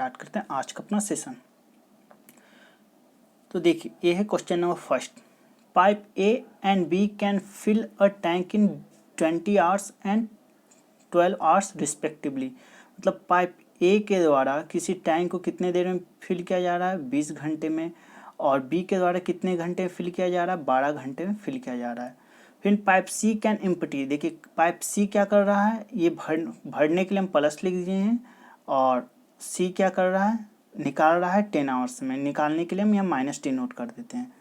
Start करते हैं आज का अपना सेशन। तो देखिए ये है question number first. Pipe A and B can fill a tank in 20 hours and 12 hours respectively. मतलब पाइप ए के द्वारा किसी टैंक को कितने देर में फिल किया जा रहा है, 20 घंटे में, और बी के द्वारा कितने घंटे में फिल किया जा रहा है, 12 घंटे में फिल किया जा रहा है। फिर पाइप सी कैन एम्प्टी। देखिए पाइप सी क्या कर रहा है, ये भरने के लिए हम प्लस लिख दिए हैं, और सी क्या कर रहा है, निकाल रहा है 10 आवर्स में। निकालने के लिए हम यहाँ -10 नोट कर देते हैं।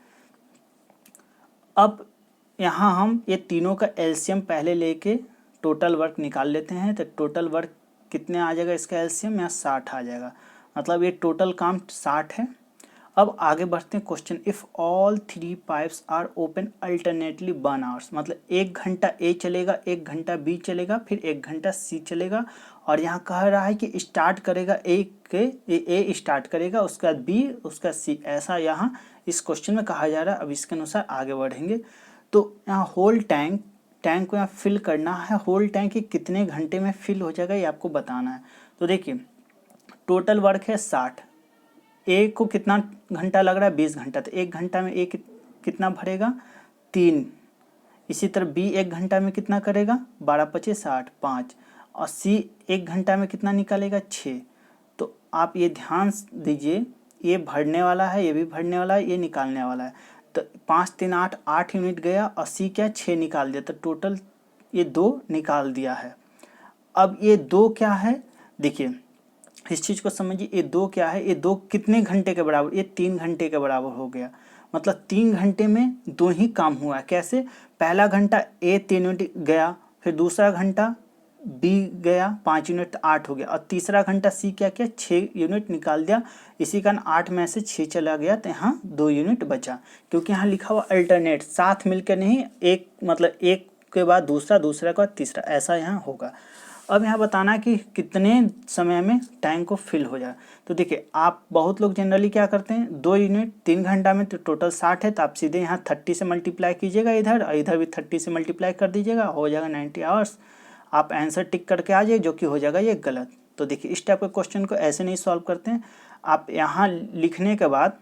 अब यहाँ हम ये तीनों का एलसीएम पहले लेके टोटल वर्क निकाल लेते हैं। तो टोटल वर्क कितने आ जाएगा, इसका एलसीएम यहाँ 60 आ जाएगा। मतलब ये टोटल काम 60 है। अब आगे बढ़ते हैं question. If all 3 pipes are open alternately 1 hours. मतलब 1 घंटा ए चलेगा, 1 घंटा बी चलेगा, फिर 1 घंटा सी चलेगा। और यहाँ कह रहा है कि स्टार्ट करेगा ए स्टार्ट करेगा, उसके बाद बी, उसका सी, ऐसा यहाँ इस क्वेश्चन में कहा जा रहा है। अब इसके अनुसार आगे बढ़ेंगे। तो यहाँ होल टैंक को यहाँ फिल करना है। होल टैंक ये कितने घंटे में फिल हो जाएगा ये आपको बताना है। तो देखिए टोटल वर्क है 60। ए को कितना घंटा लग रहा है, 20 घंटा। तो 1 घंटा में ए कितना भरेगा, 3। इसी तरह बी 1 घंटा में कितना करेगा, 12 25 60, 5। और सी 1 घंटा में कितना निकालेगा, 6। तो आप ये ध्यान दीजिए, ये भरने वाला है, ये भी भरने वाला है, ये निकालने वाला है। तो 5 3 8, 8 यूनिट गया, और सी क्या 6 निकाल दिया। तो टोटल ये 2 निकाल दिया है। अब ये 2 क्या है, देखिए इस चीज़ को समझिए। ये 2 क्या है, ये 2 कितने घंटे के बराबर, ये 3 घंटे के बराबर हो गया। मतलब 3 घंटे में 2 ही काम हुआ है। कैसे, पहला घंटा ए 3 यूनिट गया, फिर दूसरा घंटा बी गया 5 यूनिट, 8 हो गया, और तीसरा घंटा सी क्या किया, 6 यूनिट निकाल दिया। इसी कारण 8 में से 6 चला गया, तो यहाँ 2 यूनिट बचा। क्योंकि यहाँ लिखा हुआ अल्टरनेट, साथ मिलकर नहीं, एक मतलब एक के बाद दूसरा, दूसरा के बाद तीसरा, ऐसा यहाँ होगा। अब यहाँ बताना कि कितने समय में टैंक को फिल हो जाए। तो देखिए आप बहुत लोग जनरली क्या करते हैं, 2 यूनिट 3 घंटा में, तो टोटल 60 है। तो आप सीधे यहाँ 30 से मल्टीप्लाई कीजिएगा इधर, और इधर भी 30 से मल्टीप्लाई कर दीजिएगा, हो जाएगा 90 आवर्स। आप आंसर टिक करके आ जाइए, जो कि हो जाएगा ये गलत। तो देखिए इस टाइप के क्वेश्चन को ऐसे नहीं सॉल्व करते हैं। आप यहाँ लिखने के बाद,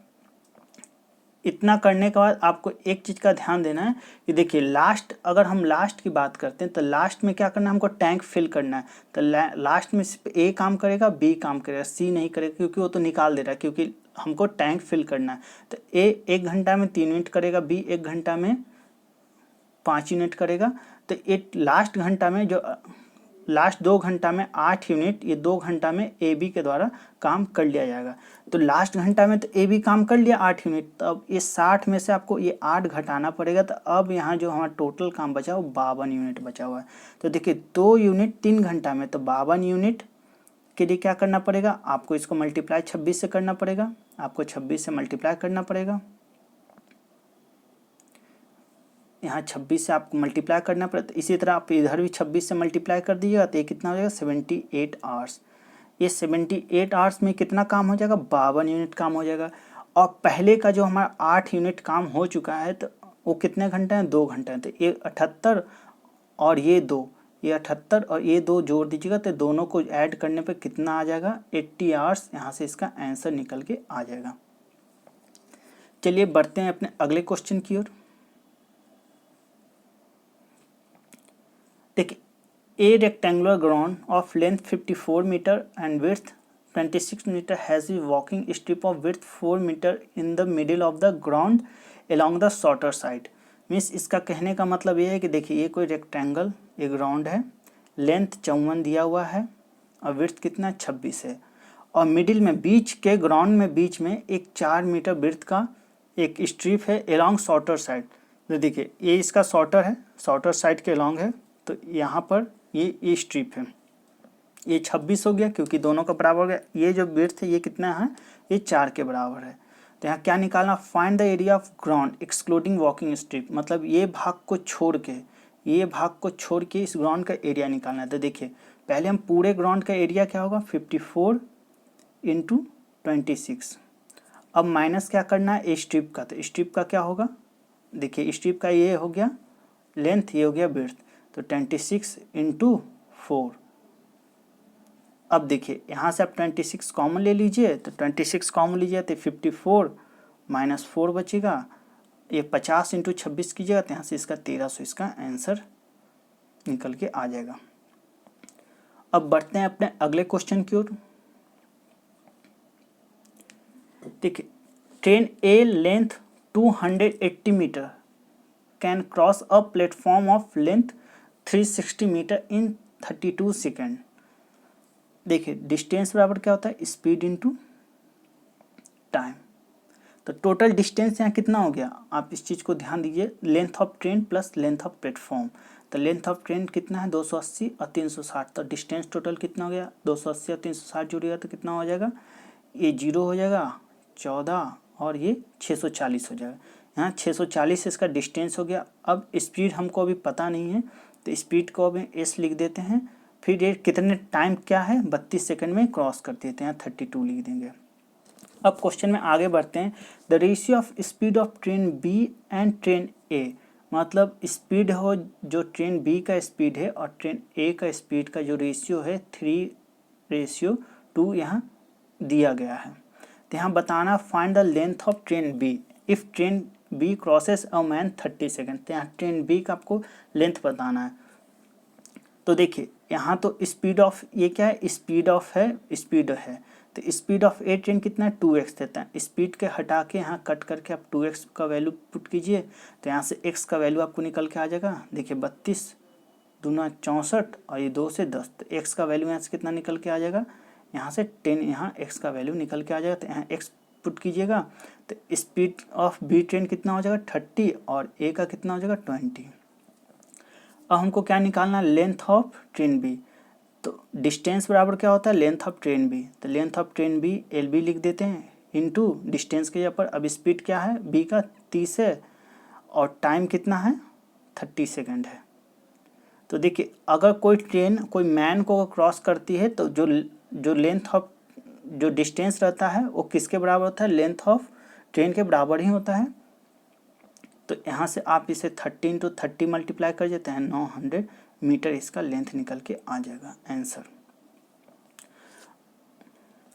इतना करने के बाद आपको एक चीज़ का ध्यान देना है कि देखिए लास्ट, अगर हम लास्ट की बात करते हैं तो लास्ट में क्या करना है, हमको टैंक फिल करना है। तो लास्ट में सिर्फ ए काम करेगा, बी काम करेगा, सी नहीं करेगा, क्योंकि वो तो निकाल दे रहा है, क्योंकि हमको टैंक फिल करना है। तो ए 1 घंटा में 3 यूनिट करेगा, बी 1 घंटा में 5 यूनिट करेगा। तो ये लास्ट घंटा में, जो लास्ट 2 घंटा में 8 यूनिट, ये 2 घंटा में ए बी के द्वारा काम कर लिया जाएगा। तो लास्ट घंटा में तो ए बी काम कर लिया 8 यूनिट। तो अब ये 60 में से आपको ये 8 घटाना पड़ेगा। तो अब यहाँ जो हमारा टोटल काम बचा वो 52 यूनिट बचा हुआ है। तो देखिए 2 यूनिट 3 घंटा में, तो 52 यूनिट के लिए क्या करना पड़ेगा, आपको इसको मल्टीप्लाई 26 से करना पड़ेगा। आपको 26 से मल्टीप्लाई करना पड़ेगा, यहाँ 26 से आपको मल्टीप्लाई करना पड़ता है। इसी तरह आप इधर भी 26 से मल्टीप्लाई कर दीजिएगा, तो ये कितना हो जाएगा, 78 आवर्स। ये 78 आवर्स में कितना काम हो जाएगा, 52 यूनिट काम हो जाएगा। और पहले का जो हमारा 8 यूनिट काम हो चुका है, तो वो कितने घंटे हैं, 2 घंटे हैं। तो ये 78 और ये 2, ये 78 और ये 2 जोड़ दीजिएगा, तो दोनों को ऐड करने पर कितना आ जाएगा, 80 आवर्स। यहाँ से इसका आंसर निकल के आ जाएगा। चलिए बढ़ते हैं अपने अगले क्वेश्चन की ओर। देखिए, a rectangular ground of length 54 meter and width 26 meter has a walking strip of width 4 meter in the middle of the ground along the shorter side। Means इसका कहने का मतलब ये है कि देखिए ये कोई रेक्टेंगल, ये ग्राउंड है, लेंथ 54 दिया हुआ है, और विड्थ कितना 26 है, और मिडिल में, बीच के ग्राउंड में बीच में एक 4 मीटर विड्थ का एक स्ट्रिप है along शॉर्टर साइड। तो देखिए ये इसका शॉर्टर है, शॉर्टर साइड के along है। तो यहाँ पर ये स्ट्रिप है, ये 26 हो गया क्योंकि दोनों का बराबर हो गया। ये जो विड्थ है ये कितना है, ये 4 के बराबर है। तो यहाँ क्या निकालना, find the area of ground excluding walking strip. मतलब ये भाग को छोड़ के, ये भाग को छोड़ के इस ग्राउंड का एरिया निकालना है। तो देखिए पहले हम पूरे ग्राउंड का एरिया क्या होगा, 54 × 26। अब माइनस क्या करना है, स्ट्रिप का। तो स्ट्रिप का क्या होगा, देखिए स्ट्रिप का ये हो गया लेंथ, ये हो गया विड्थ। तो 26 × 4। अब देखिए यहाँ से आप 26 कॉमन ले लीजिए, तो 26 कॉमन लीजिए तो 54 माइनस 4 बचेगा, ये 50 इंटू 26 कीजिएगा तो यहाँ से इसका 1300 इसका आंसर निकल के आ जाएगा। अब बढ़ते हैं अपने अगले क्वेश्चन की ओर। देखिए train A length 280 metre can cross a platform of length 360 metre in 32 second. देखिए डिस्टेंस बराबर क्या होता है, स्पीड इनटू टाइम। तो टोटल डिस्टेंस यहाँ कितना हो गया, आप इस चीज़ को ध्यान दीजिए, length of train plus length of platform. तो लेंथ ऑफ ट्रेन कितना है 280 और 360, तो डिस्टेंस टोटल कितना हो गया 280 और 360 जुड़ेगा तो कितना हो जाएगा, ये 0 हो जाएगा 14 और ये 640 हो जाएगा। यहाँ 640 इसका डिस्टेंस हो गया। अब स्पीड हमको अभी पता नहीं है तो स्पीड को अभी एस लिख देते हैं, फिर ये कितने टाइम क्या है 32 सेकंड में क्रॉस कर देते हैं, 32 लिख देंगे। अब क्वेश्चन में आगे बढ़ते हैं। The ratio of speed of train b and train a, मतलब स्पीड हो जो ट्रेन बी का स्पीड है और ट्रेन ए का स्पीड का जो रेशियो है 3:2 यहाँ दिया गया है। तो यहाँ बताना find the length of train B if train B crosses a man 30 second. तो यहाँ ट्रेन बी का आपको लेंथ बताना है। तो देखिए यहाँ तो स्पीड ऑफ ये क्या है, स्पीड ऑफ है, स्पीड है, तो स्पीड ऑफ ए ट्रेन कितना है 2x देता है। स्पीड के हटा के यहाँ कट करके आप 2x का वैल्यू पुट कीजिए तो यहाँ से x का वैल्यू आपको निकल के आ जाएगा। देखिए 32 दूना 64 और ये 2 से 10, तो x का वैल्यू यहाँ से कितना निकल के आ जाएगा, यहाँ से 10, यहाँ x का वैल्यू निकल के आ जाएगा। तो यहाँ x पुट कीजिएगा तो स्पीड ऑफ बी ट्रेन कितना हो जाएगा 30 और ए का कितना हो जाएगा 20। अब हमको क्या निकालना है, लेंथ ऑफ ट्रेन बी। तो डिस्टेंस बराबर क्या होता है, लेंथ ऑफ ट्रेन बी। तो length of train B L B लिख देते हैं इनटू डिस्टेंस के जगह पर। अब स्पीड क्या है बी का 30 है और टाइम कितना है 30 सेकंड है। तो देखिए अगर कोई ट्रेन कोई मैन को क्रॉस करती है तो जो लेंथ ऑफ जो डिस्टेंस रहता है वो किसके बराबर होता है, लेंथ ऑफ ट्रेन के बराबर ही होता है। तो यहाँ से आप इसे 30 इंटू 30 मल्टीप्लाई कर देते हैं, 900 मीटर इसका लेंथ निकल के आ जाएगा आंसर।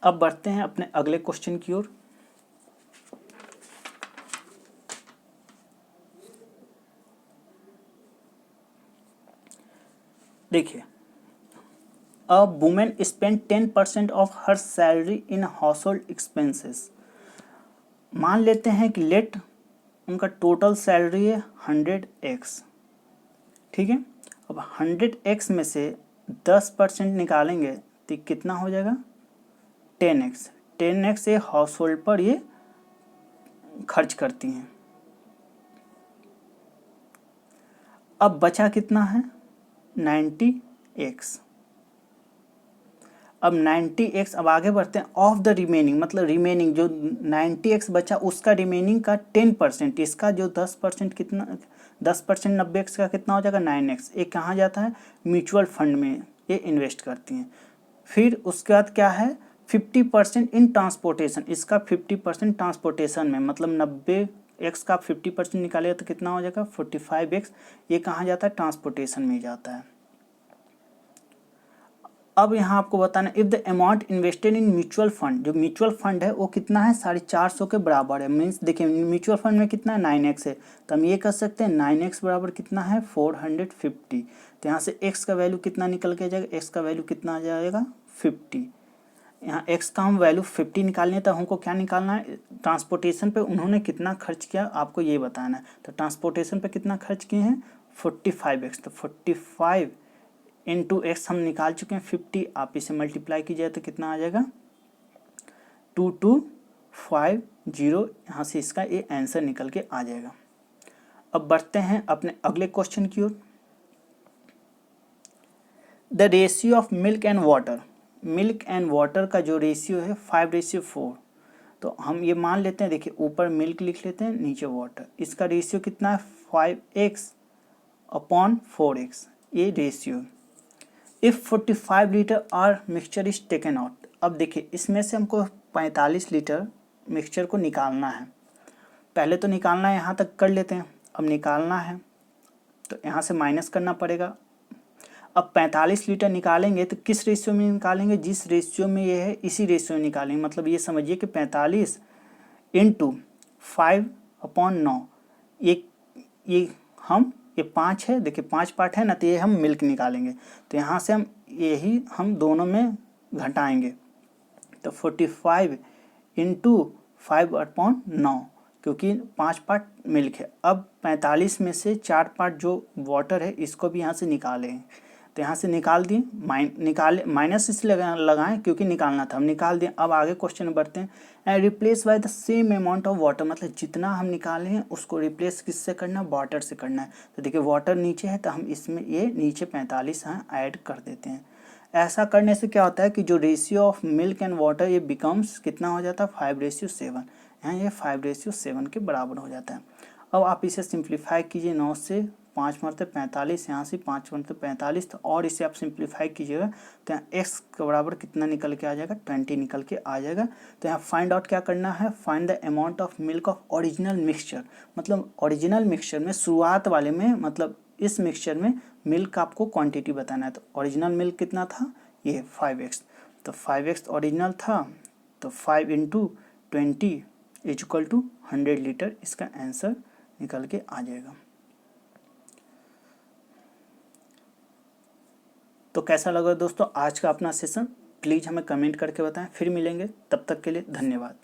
अब बढ़ते हैं अपने अगले क्वेश्चन की ओर। देखिए a women spend 10% of her salary in household expenses. मान लेते हैं कि लेट उनका टोटल सैलरी है 100x, ठीक है। अब 100x में से 10% निकालेंगे तो कितना हो जाएगा 10x। 10x ये हाउस होल्ड पर ये खर्च करती हैं। अब बचा कितना है 90x। अब 90x, अब आगे बढ़ते हैं, ऑफ द रिमेनिंग, मतलब रिमेनिंग जो 90x बचा उसका रिमेनिंग का 10%, इसका जो 10% कितना 10% 90x का कितना हो जाएगा 9x। ये कहाँ जाता है, म्यूचुअल फंड में ये इन्वेस्ट करती हैं। फिर उसके बाद क्या है 50% इन ट्रांसपोर्टेशन, इसका 50% ट्रांसपोर्टेशन में, मतलब 90x का 50% निकालेगा तो कितना हो जाएगा 45x। ये कहाँ जाता है, ट्रांसपोर्टेशन में जाता है। अब यहाँ आपको बताना if the amount invested in mutual fund, जो म्यूचुअल फंड है वो कितना है 450 के बराबर है। मीन्स देखिए म्यूचुअल फंड में कितना है 9x है, तो हम ये कर सकते हैं 9x बराबर कितना है 450। तो यहाँ से x का वैल्यू कितना निकल के जाएगा, x का वैल्यू कितना आ जाएगा 50। यहाँ x का हम वैल्यू 50 निकालने है तो हमको क्या निकालना है, ट्रांसपोर्टेशन पे उन्होंने कितना खर्च किया आपको ये बताना है। तो ट्रांसपोर्टेशन पे कितना खर्च किए हैं 45x, तो 45 इंटू एक्स हम निकाल चुके हैं 50। आप इसे मल्टीप्लाई कीजिए तो कितना आ जाएगा 2250। यहाँ से इसका ये आंसर निकल के आ जाएगा। अब बढ़ते हैं अपने अगले क्वेश्चन की ओर। The ratio of milk and water, milk and water का जो रेशियो है 5:4। तो हम ये मान लेते हैं, देखिए ऊपर मिल्क लिख लेते हैं नीचे वाटर, इसका रेशियो कितना है 5x/4x ये ratio. If 45 litre are mixture is taken out. अब देखिए इसमें से हमको 45 लीटर मिक्सचर को निकालना है। पहले तो निकालना है, यहाँ तक कर लेते हैं। अब निकालना है तो यहाँ से माइनस करना पड़ेगा। अब 45 लीटर निकालेंगे तो किस रेशियो में निकालेंगे, जिस रेशियो में ये है इसी रेशियो में निकालेंगे। मतलब ये समझिए कि 45 इंटू 5/9, ये हम ये 5 है, देखिए 5 पार्ट है ना, तो ये हम मिल्क निकालेंगे। तो यहाँ से हम यही हम दोनों में घटाएंगे, तो 45 इंटू 5/9, क्योंकि 5 पार्ट मिल्क है। अब 45 में से 4 पार्ट जो वाटर है इसको भी यहाँ से निकालें, तो यहाँ से निकाल दिए, माइनस इसलिए लगाएं क्योंकि निकालना था, हम निकाल दिए। अब आगे क्वेश्चन में बढ़ते हैं। And replace by the same amount of water, मतलब जितना हम निकाले हैं उसको रिप्लेस किससे करना है, वाटर से करना है। तो देखिए वाटर नीचे है तो हम इसमें ये नीचे 45 ऐड कर देते हैं। ऐसा करने से क्या होता है कि जो ratio of milk and water ये बिकम्स कितना हो जाता है, 5:7। यहाँ ये 5:7 के बराबर हो जाता है। अब आप इसे सिंप्लीफाई कीजिए, 9 से 5 मरते 45, यहाँ से 5 मरते 45, तो और इसे आप सिंप्लीफाई कीजिएगा तो यहाँ x के बराबर कितना निकल के आ जाएगा, 20 निकल के आ जाएगा। तो यहाँ फाइंड आउट क्या करना है, find the amount of milk of original mixture, मतलब ओरिजिनल मिक्सचर में, शुरुआत वाले में, मतलब इस मिक्सचर में मिल्क का आपको क्वांटिटी बताना है। तो ओरिजिनल मिल्क कितना था, ये 5x, तो 5x ओरिजिनल था, तो 5 into 20 is equal to 100 litre, इसका आंसर निकल के आ जाएगा। तो कैसा लगा दोस्तों आज का अपना सेशन, प्लीज़ हमें कमेंट करके बताएं। फिर मिलेंगे, तब तक के लिए धन्यवाद।